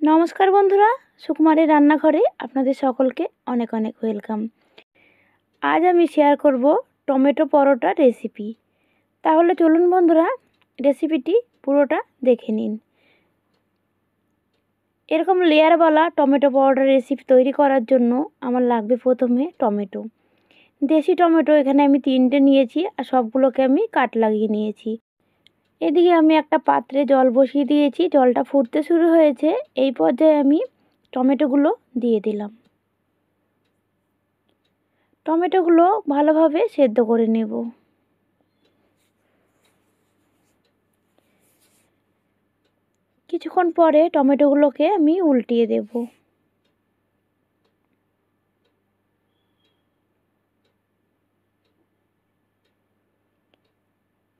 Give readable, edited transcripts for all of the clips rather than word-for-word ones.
নমস্কার বন্ধুরা, সুকুমারের রান্নাঘরে আপনাদের সকলকে অনেক অনেক ওয়েলকাম। আজ আমি শেয়ার করব টমেটো পরোটা রেসিপি। তাহলে চলুন বন্ধুরা, রেসিপিটি পুরোটা দেখে নিন। এরকম লেয়ারওয়ালা টমেটো পরোটা রেসিপি তৈরি করার জন্য আমার লাগবে প্রথমে টমেটো। দেশি টমেটো এখানে আমি 3টে নিয়েছি, আর সবগুলোকে আমি কাট লাগিয়ে নিয়েছি। এদিকে আমি একটা পাত্রে জল বসিয়ে দিয়েছি, জলটা ফুটতে শুরু হয়েছে। এই পর্যায়ে আমি টমেটোগুলো দিয়ে দিলাম। টমেটোগুলো ভালোভাবে সেদ্ধ করে নেব। কিছুক্ষণ পরে টমেটোগুলোকে আমি উল্টিয়ে দেব।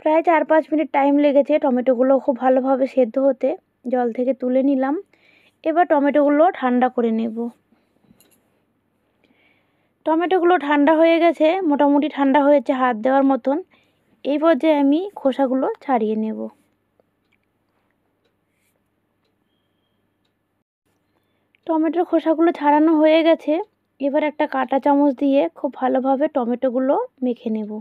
প্রায় 4-5 মিনিট টাইম লেগেছে টমেটোগুলো খুব ভালোভাবে সেদ্ধ হতে। জল থেকে তুলে নিলাম। এবার টমেটোগুলো ঠান্ডা করে নেব। টমেটোগুলো ঠান্ডা হয়ে গেছে, মোটামুটি ঠান্ডা হয়েছে হাত দেওয়ার মতন। এই পর্যায়ে আমি খোসাগুলো ছাড়িয়ে নেব। টমেটোর খোসাগুলো ছাড়ানো হয়ে গেছে। এবার একটা কাঁটা চামচ দিয়ে খুব ভালোভাবে টমেটোগুলো মেখে নেব।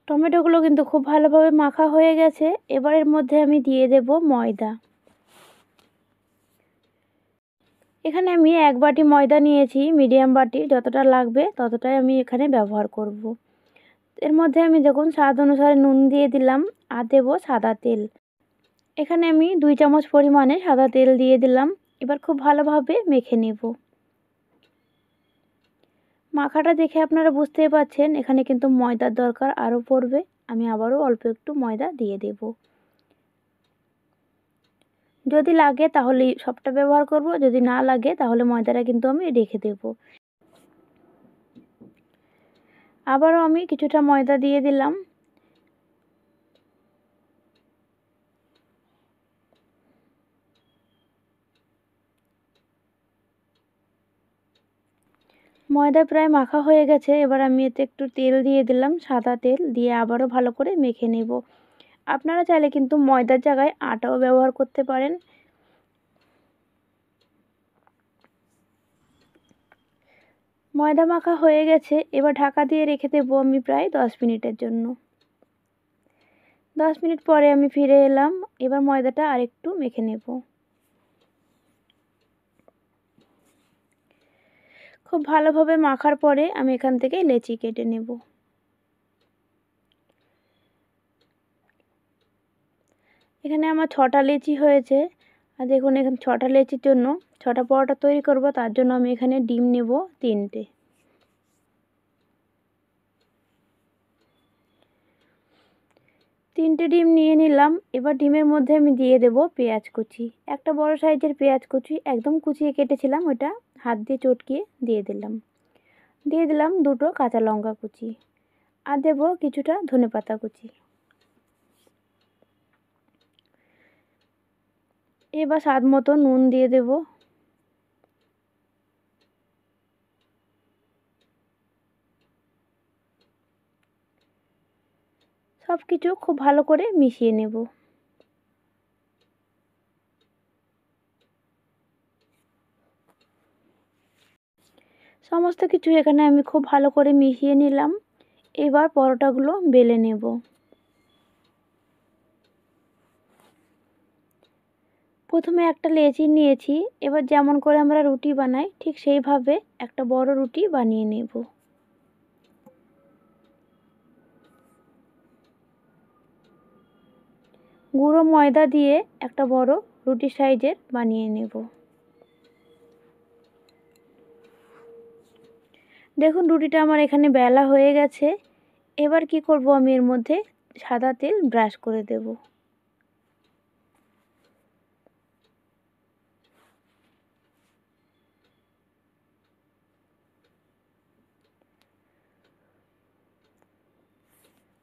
টমেটোগুলো কিন্তু খুব ভালোভাবে মাখা হয়ে গেছে। এবার এর মধ্যে আমি দিয়ে দেব ময়দা। এখানে আমি 1 বাটি ময়দা নিয়েছি, মিডিয়াম বাটি যতটা লাগবে ততটাই আমি এখানে ব্যবহার করব। এর মধ্যে আমি দেখুন স্বাদ অনুসারে নুন দিয়ে দিলাম, আর দেব সাদা তেল। এখানে আমি 2 চামচ পরিমাণে সাদা তেল দিয়ে দিলাম। এবার খুব ভালোভাবে মেখে নেব। মাখাটা দেখে আপনারা বুঝতেই পারছেন এখানে কিন্তু ময়দার দরকার আরও পড়বে। আমি আবারও অল্প একটু ময়দা দিয়ে দেব। যদি লাগে তাহলে সবটা ব্যবহার করব, যদি না লাগে তাহলে ময়দাটা কিন্তু আমি রেখে দেব। আবারও আমি কিছুটা ময়দা দিয়ে দিলাম। ময়দা প্রায় মাখা হয়ে গেছে। এবার আমি এতে একটু তেল দিয়ে দিলাম, সাদা তেল দিয়ে আবারও ভালো করে মেখে নেব। আপনারা চাইলে কিন্তু ময়দার জায়গায় আটাও ব্যবহার করতে পারেন। ময়দা মাখা হয়ে গেছে। এবার ঢাকা দিয়ে রেখে দেবো আমি প্রায় 10 মিনিটের জন্য। 10 মিনিট পরে আমি ফিরে এলাম। এবার ময়দাটা আরেকটু মেখে নেব। খুব ভালোভাবে মাখার পরে আমি এখান থেকে লেচি কেটে নেব। এখানে আমার 6টা লেচি হয়েছে। আর দেখুন এখানে 6টা লেচির জন্য 6টা পরোটা তৈরি করব, তার জন্য আমি এখানে ডিম নেব 3টে। তিনটে ডিম নিয়ে নিলাম। এবার ডিমের মধ্যে আমি দিয়ে দেব পেঁয়াজ কুচি। একটা বড় সাইজের পেঁয়াজ কুচি একদম কুচিয়ে কেটেছিলাম, ওটা হাত দিয়ে চটকিয়ে দিয়ে দিলাম। দিয়ে দিলাম 2টো কাঁচা লঙ্কা কুচি, আর দেব কিছুটা ধনেপাতা কুচি। এবার স্বাদ মতো নুন দিয়ে দেব। সব কিছু খুব ভালো করে মিশিয়ে নেব। সমস্ত কিছু এখানে আমি খুব ভালো করে মিশিয়ে নিলাম। এবার পরোটাগুলো বেলে নেব। প্রথমে একটা লেচি নিয়েছি। এবার যেমন করে আমরা রুটি বানাই ঠিক সেইভাবে একটা বড় রুটি বানিয়ে নেব। গুঁড়ো ময়দা দিয়ে একটা বড় রুটি সাইজের বানিয়ে নেব। দেখুন রুটিটা আমার এখানে বেলা হয়ে গেছে। এবার কি করব, আমি এর মধ্যে সাদা তেল ব্রাশ করে দেব।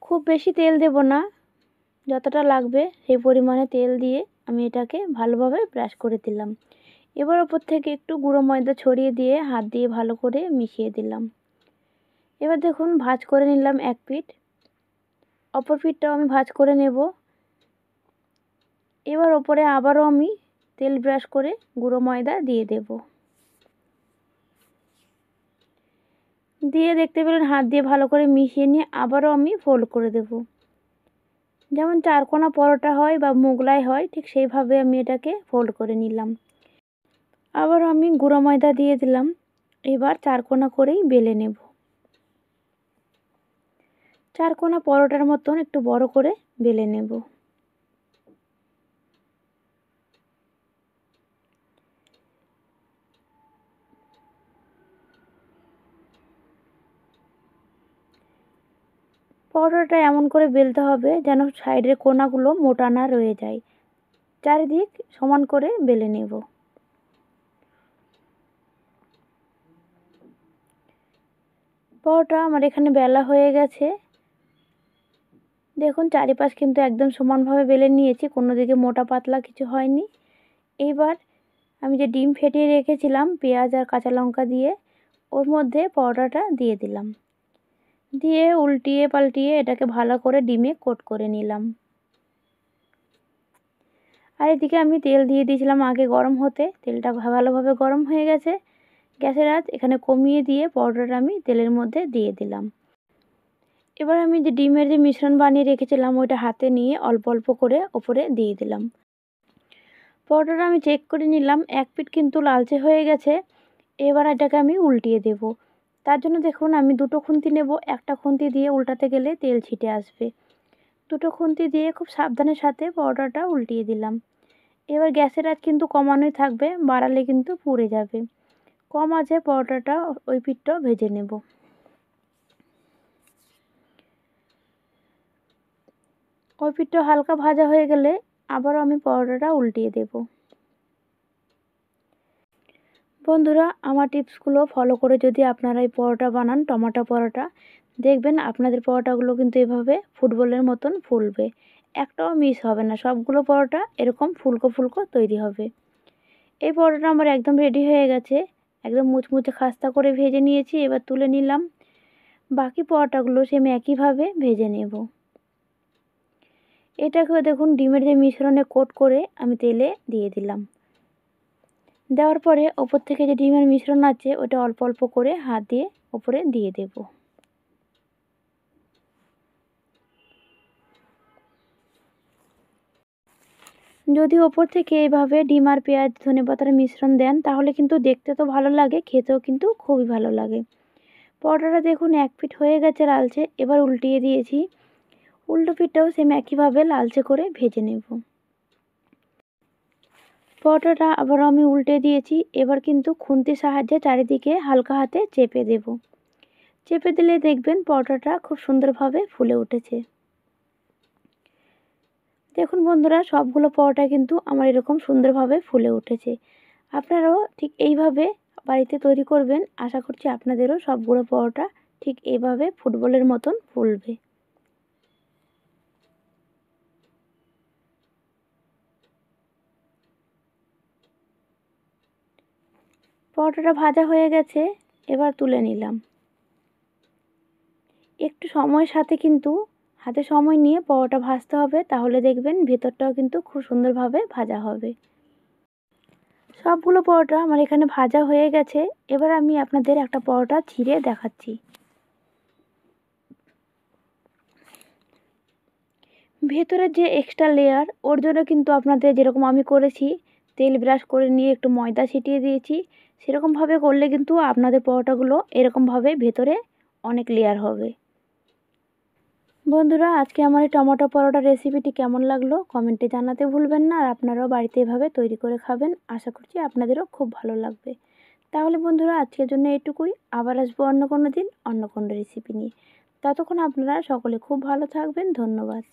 খুব বেশি তেল দেব না, যতটা লাগবে সেই পরিমাণে তেল দিয়ে আমি এটাকে ভালোভাবে ব্রাশ করে দিলাম। এবার ওপর থেকে একটু গুঁড়ো ময়দা ছড়িয়ে দিয়ে হাত দিয়ে ভালো করে মিশিয়ে দিলাম। এবার দেখুন ভাঁজ করে নিলাম এক পিঠ, অপর পিঠটাও আমি ভাঁজ করে নেব। এবার ওপরে আবারও আমি তেল ব্রাশ করে গুঁড়ো ময়দা দিয়ে দেব। দিয়ে দেখতে পেলেন হাত দিয়ে ভালো করে মিশিয়ে নিয়ে আবারও আমি ফোল্ড করে দেব। যেমন চারকোনা পরোটা হয় বা মোগলাই হয় ঠিক সেইভাবে আমি এটাকে ফোল্ড করে নিলাম। আবারও আমি গুঁড়ো ময়দা দিয়ে দিলাম। এবার চারকোনা করেই বেলে নেব। চারকোনা পরোটার মতন একটু বড় করে বেলে নেব। পরোটাটা এমন করে বেলতে হবে যেন সাইডের কোণাগুলো মোটা না রয়ে যায়। চারিদিক সমান করে বেলে নেব। পরোটা আমার এখানে বেলা হয়ে গেছে। দেখুন চারিপাশ কিন্তু একদম সমানভাবে বেলে নিয়েছি, কোনো দিকে মোটা পাতলা কিছু হয়নি। এইবার আমি যে ডিম ফেটিয়ে রেখেছিলাম পেঁয়াজ আর কাঁচা লঙ্কা দিয়ে, ওর মধ্যে পরোটাটা দিয়ে দিলাম। দিয়ে উল্টিয়ে পাল্টিয়ে এটাকে ভালো করে ডিমে কোট করে নিলাম। আর এদিকে আমি তেল দিয়ে দিয়েছিলাম আগে গরম হতে, তেলটা ভালোভাবে গরম হয়ে গেছে। গ্যাসের আঁচ এখানে কমিয়ে দিয়ে পরোটাটা আমি তেলের মধ্যে দিয়ে দিলাম। এবার আমি যে ডিমের যে মিশ্রণ বানিয়ে রেখেছিলাম ওইটা হাতে নিয়ে অল্প অল্প করে ওপরে দিয়ে দিলাম। পরোটাটা আমি চেক করে নিলাম, এক পিঠ কিন্তু লালচে হয়ে গেছে। এবার এটাকে আমি উল্টিয়ে দেব। তার জন্য দেখুন আমি দুটো খুন্তি নেব, একটা খুন্তি দিয়ে উল্টাতে গেলে তেল ছিটে আসবে। দুটো খুন্তি দিয়ে খুব সাবধানের সাথে পরোটাটা উল্টিয়ে দিলাম। এবার গ্যাসের আঁচ কিন্তু কমানোই থাকবে, বাড়ালে কিন্তু পুড়ে যাবে। কম আঁচে পরোটাটা ওই পিঠটাও ভেজে নেব। ওই পিঠটা হালকা ভাজা হয়ে গেলে আবারও আমি পরোটাটা উল্টিয়ে দেব। বন্ধুরা আমার টিপসগুলো ফলো করে যদি আপনারা এই পরোটা বানান, টমেটো পরোটা, দেখবেন আপনাদের পরোটাগুলো কিন্তু এভাবে ফুটবলের মতন ফুলবে, একটাও মিস হবে না, সবগুলো পরোটা এরকম ফুলকো ফুলকো তৈরি হবে। এই পরোটাটা আমার একদম রেডি হয়ে গেছে, একদম মুচমুচে খাস্তা করে ভেজে নিয়েছি। এবার তুলে নিলাম। বাকি পরোটাগুলো সেম একইভাবে ভেজে নেব। এটাকেও দেখুন ডিমের যে মিশ্রণে কোট করে আমি তেলে দিয়ে দিলাম। দেওয়ার পরে ওপর থেকে যে ডিমের মিশ্রণ আছে ওটা অল্প অল্প করে হাত দিয়ে ওপরে দিয়ে দেব। যদি ওপর থেকে এইভাবে ডিম আর পেঁয়াজ ধনেপাতার মিশ্রণ দেন তাহলে কিন্তু দেখতে তো ভালো লাগে, খেতেও কিন্তু খুবই ভালো লাগে। পরোটাটা দেখুন এক পিঠ হয়ে গেছে লালচে, এবার উল্টিয়ে দিয়েছি। উল্টো পিঠটাও সেম একইভাবে লালচে করে ভেজে নেব। পরোটাটা আবার আমি উল্টে দিয়েছি। এবার কিন্তু খুন্তির সাহায্যে চারিদিকে হালকা হাতে চেপে দেব। চেপে দিলে দেখবেন পরোটাটা খুব সুন্দরভাবে ফুলে উঠেছে। দেখুন বন্ধুরা সবগুলো পরোটা কিন্তু আমার এরকম সুন্দরভাবে ফুলে উঠেছে। আপনারাও ঠিক এইভাবে বাড়িতে তৈরি করবেন, আশা করছি আপনাদেরও সবগুলো পরোটা ঠিক এইভাবে ফুটবলের মতন ফুলবে। পরোটাটা ভাজা হয়ে গেছে, এবার তুলে নিলাম। একটু সময়ের সাথে কিন্তু হাতে সময় নিয়ে পরোটা ভাজতে হবে, তাহলে দেখবেন ভেতরটাও কিন্তু খুব সুন্দরভাবে ভাজা হবে। সবগুলো পরোটা আমার এখানে ভাজা হয়ে গেছে। এবার আমি আপনাদের একটা পরোটা ছিঁড়ে দেখাচ্ছি। ভেতরের যে এক্সট্রা লেয়ার ওর জন্য কিন্তু আপনাদের যেরকম আমি করেছি তেল ব্রাশ করে নিয়ে একটু ময়দা ছিটিয়ে দিয়েছি, সেরকমভাবে করলে কিন্তু আপনাদের পরোটাগুলো এরকমভাবে ভেতরে অনেক লেয়ার হবে। বন্ধুরা আজকে আমার এই টমেটো পরোটা রেসিপিটি কেমন লাগলো কমেন্টে জানাতে ভুলবেন না। আর আপনারাও বাড়িতে এভাবে তৈরি করে খাবেন, আশা করছি আপনাদেরও খুব ভালো লাগবে। তাহলে বন্ধুরা আজকের জন্য এইটুকুই, আবার আসবো অন্য কোনো দিন অন্য কোনো রেসিপি নিয়ে। ততক্ষণ আপনারা সকলে খুব ভালো থাকবেন, ধন্যবাদ।